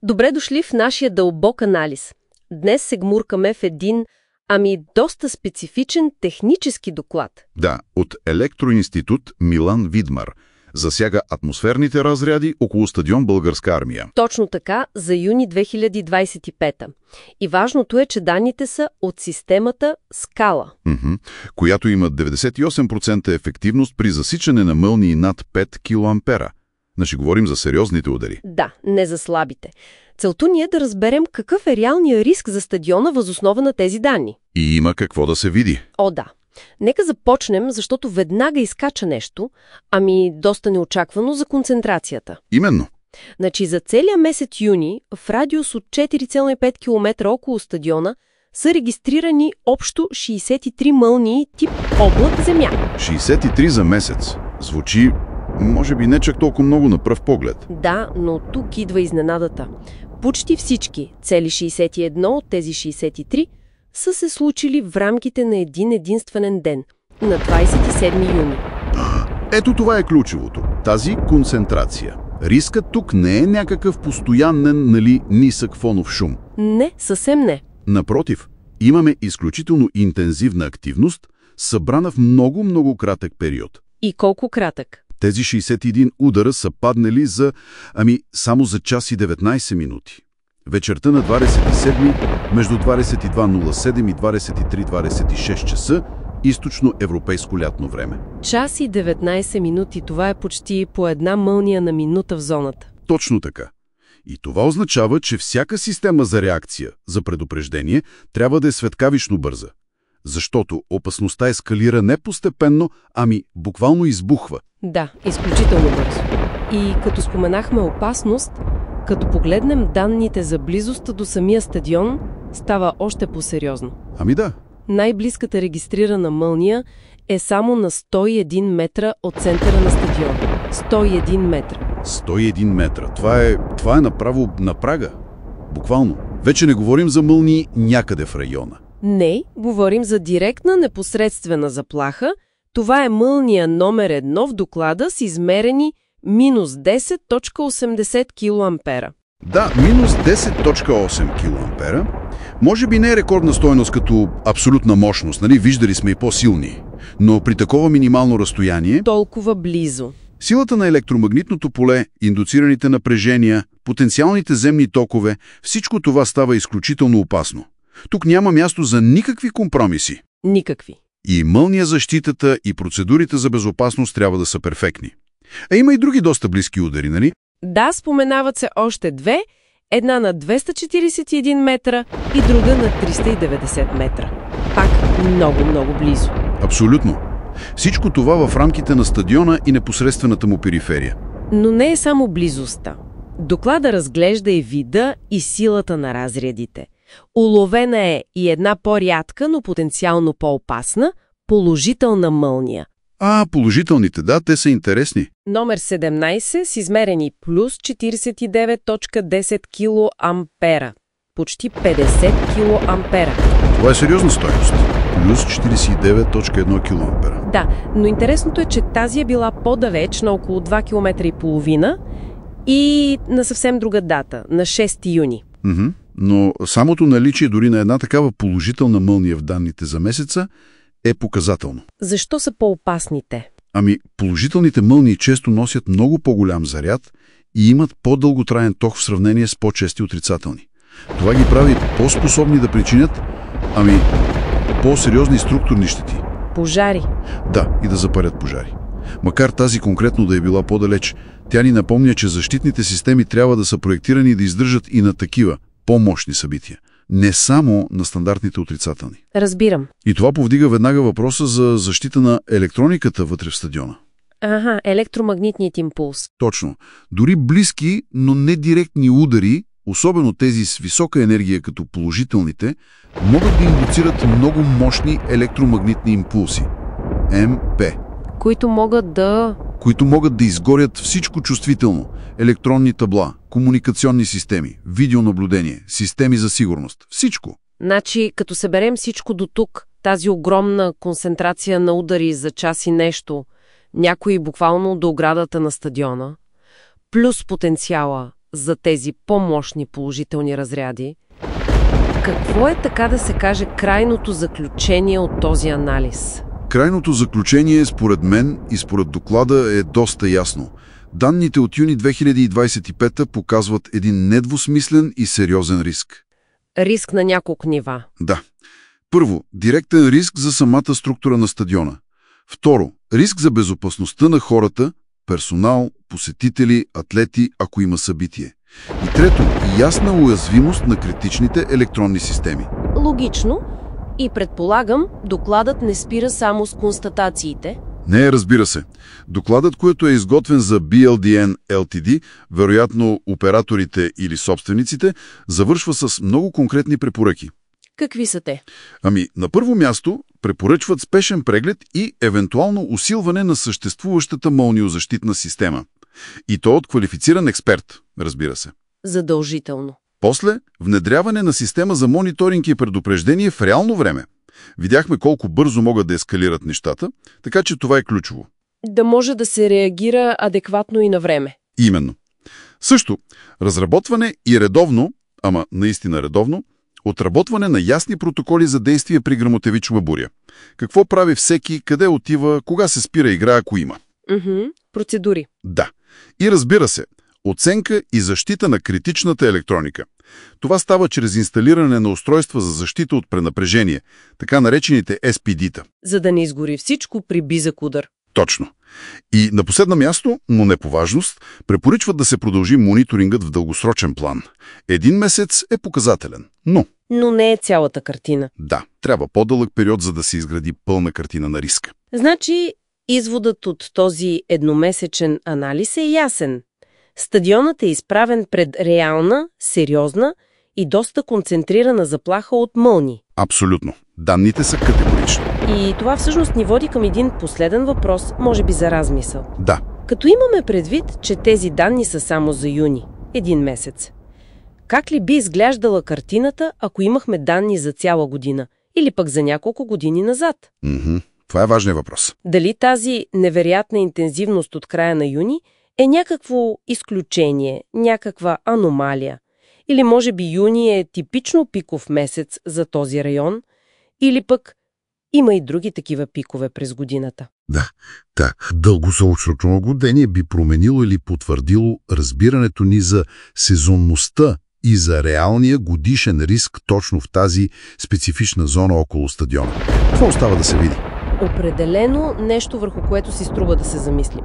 Добре дошли в нашия дълбок анализ. Днес се гмуркаме в един, доста специфичен технически доклад. Да, от Електроинститут Милан Видмар. Засяга атмосферните разряди около стадион Българска армия. Точно така, за юни 2025. И важното е, че данните са от системата Скала. Която има 98% ефективност при засичане на мълнии над 5 кА. Значи говорим за сериозните удари. Да, не за слабите. Целта ни е да разберем какъв е реалният риск за стадиона въз основа на тези данни. И има какво да се види. О, да. Нека започнем, защото веднага изкача нещо, доста неочаквано за концентрацията. Именно. Значи за целия месец юни в радиус от 4,5 км около стадиона са регистрирани общо 63 мълнии тип облак земя. 63 за месец. Звучи, може би не чак толкова много на пръв поглед. Да, но тук идва изненадата. Почти всички, цели 61 от тези 63, са се случили в рамките на един единствен ден, на 27 юни. Ето това е ключовото. Тази концентрация. Рискът тук не е някакъв постоянен, нисък фонов шум. Не, съвсем не. Напротив, имаме изключително интензивна активност, събрана в много кратък период. И колко кратък? Тези 61 удара са паднали само за час и 19 минути. Вечерта на 27 между 22:07 и 23:26 часа, източно европейско лятно време. Час и 19 минути, това е почти по една мълния на минута в зоната. Точно така. И това означава, че всяка система за реакция, за предупреждение, трябва да е светкавично бърза. Защото опасността ескалира не постепенно, буквално избухва. Да, изключително бързо. И като споменахме опасност, като погледнем данните за близостта до самия стадион, става още по-сериозно. Да. Най-близката регистрирана мълния е само на 101 метра от центъра на стадиона. 101 метра. 101 метра. Това е направо на прага. Буквално. Вече не говорим за мълнии някъде в района. Не, говорим за директна непосредствена заплаха. Това е мълния номер 1 в доклада с измерени минус 10.80 кА. Да, минус 10.8 кА. Може би не е рекордна стойност като абсолютна мощност, виждали сме и по-силни. Но при такова минимално разстояние... Толкова близо. Силата на електромагнитното поле, индуцираните напрежения, потенциалните земни токове, всичко това става изключително опасно. Тук няма място за никакви компромиси. Никакви. И мълния защитата, и процедурите за безопасност трябва да са перфектни. А има и други доста близки удари, нали? Да, споменават се още две, една на 241 метра и друга на 390 метра. Пак много близо. Абсолютно. Всичко това в рамките на стадиона и непосредствената му периферия. Но не е само близостта. Доклада разглежда и вида и силата на разрядите. Уловена е и една по-рядка, но потенциално по-опасна, положителна мълния. Положителните, да, те са интересни. Номер 17 с измерени плюс 49.10 кА. Почти 50 кА. Това е сериозна стойност. Плюс 49.1 кА. Да, но интересното е, че тази е била по-далеч, на около 2,5 км и на съвсем друга дата, на 6 юни. Но самото наличие дори на една такава положителна мълния в данните за месеца е показателно. Защо са по-опасните? Положителните мълнии често носят много по-голям заряд и имат по-дълготраен ток в сравнение с по-чести отрицателни. Това ги прави по-способни да причинят, по-сериозни структурни щети. Пожари. Да, и да запалят пожари. Макар тази конкретно да е била по-далеч, тя ни напомня, че защитните системи трябва да са проектирани да издържат и на такива по-мощни събития. Не само на стандартните отрицателни. Разбирам. И това повдига веднага въпроса за защита на електрониката вътре в стадиона. Електромагнитният импулс. Точно. Дори близки, но не директни удари, особено тези с висока енергия като положителните, могат да индуцират много мощни електромагнитни импулси. МП. Които могат да изгорят всичко чувствително. Електронни табла, комуникационни системи, видеонаблюдение, системи за сигурност. Всичко. Значи, като съберем всичко до тук, тази огромна концентрация на удари за час и нещо, някои буквално до оградата на стадиона, плюс потенциала за тези по-мощни положителни разряди. Какво е, така да се каже, крайното заключение от този анализ? Крайното заключение, според мен и според доклада, е доста ясно. Данните от юни 2025 показват един недвусмислен и сериозен риск. Риск на няколко нива. Да. Първо, директен риск за самата структура на стадиона. Второ, риск за безопасността на хората, персонал, посетители, атлети, ако има събитие. И трето, ясна уязвимост на критичните електронни системи. Логично. И предполагам, докладът не спира само с констатациите. Не, разбира се. Докладът, който е изготвен за BLDN Ltd, вероятно операторите или собствениците, завършва с много конкретни препоръки. Какви са те? На първо място препоръчват спешен преглед и евентуално усилване на съществуващата мълниозащитна система. И то от квалифициран експерт, разбира се. Задължително. После внедряване на система за мониторинг и предупреждение в реално време. Видяхме колко бързо могат да ескалират нещата, така че това е ключово. Да може да се реагира адекватно и на време. Именно. Също, разработване и редовно, наистина редовно, отработване на ясни протоколи за действие при гръмотевичова буря. Какво прави всеки, къде отива, кога се спира игра, ако има. Процедури. Да. И разбира се, оценка и защита на критичната електроника. Това става чрез инсталиране на устройства за защита от пренапрежение, така наречените SPD-та. За да не изгори всичко при близък удар. Точно. И на последно място, но не по важност, препоръчват да се продължи мониторингът в дългосрочен план. 1 месец е показателен, но не е цялата картина. Да, трябва по-дълъг период, за да се изгради пълна картина на риска. Значи, изводът от този едномесечен анализ е ясен. Стадионът е изправен пред реална, сериозна и доста концентрирана заплаха от мълни. Абсолютно. Данните са категорични. И това всъщност ни води към един последен въпрос, може би за размисъл. Да. Като имаме предвид, че тези данни са само за юни, 1 месец, как ли би изглеждала картината, ако имахме данни за цяла година или пък за няколко години назад? Това е важният въпрос. Дали тази невероятна интензивност от края на юни е някакво изключение, някаква аномалия? Или може би юни е типично пиков месец за този район? Или пък има и други такива пикове през годината? Да. Дългосрочното наблюдение би променило или потвърдило разбирането ни за сезонността и за реалния годишен риск точно в тази специфична зона около стадиона. Това остава да се види. Определено нещо, върху което си струва да се замислим.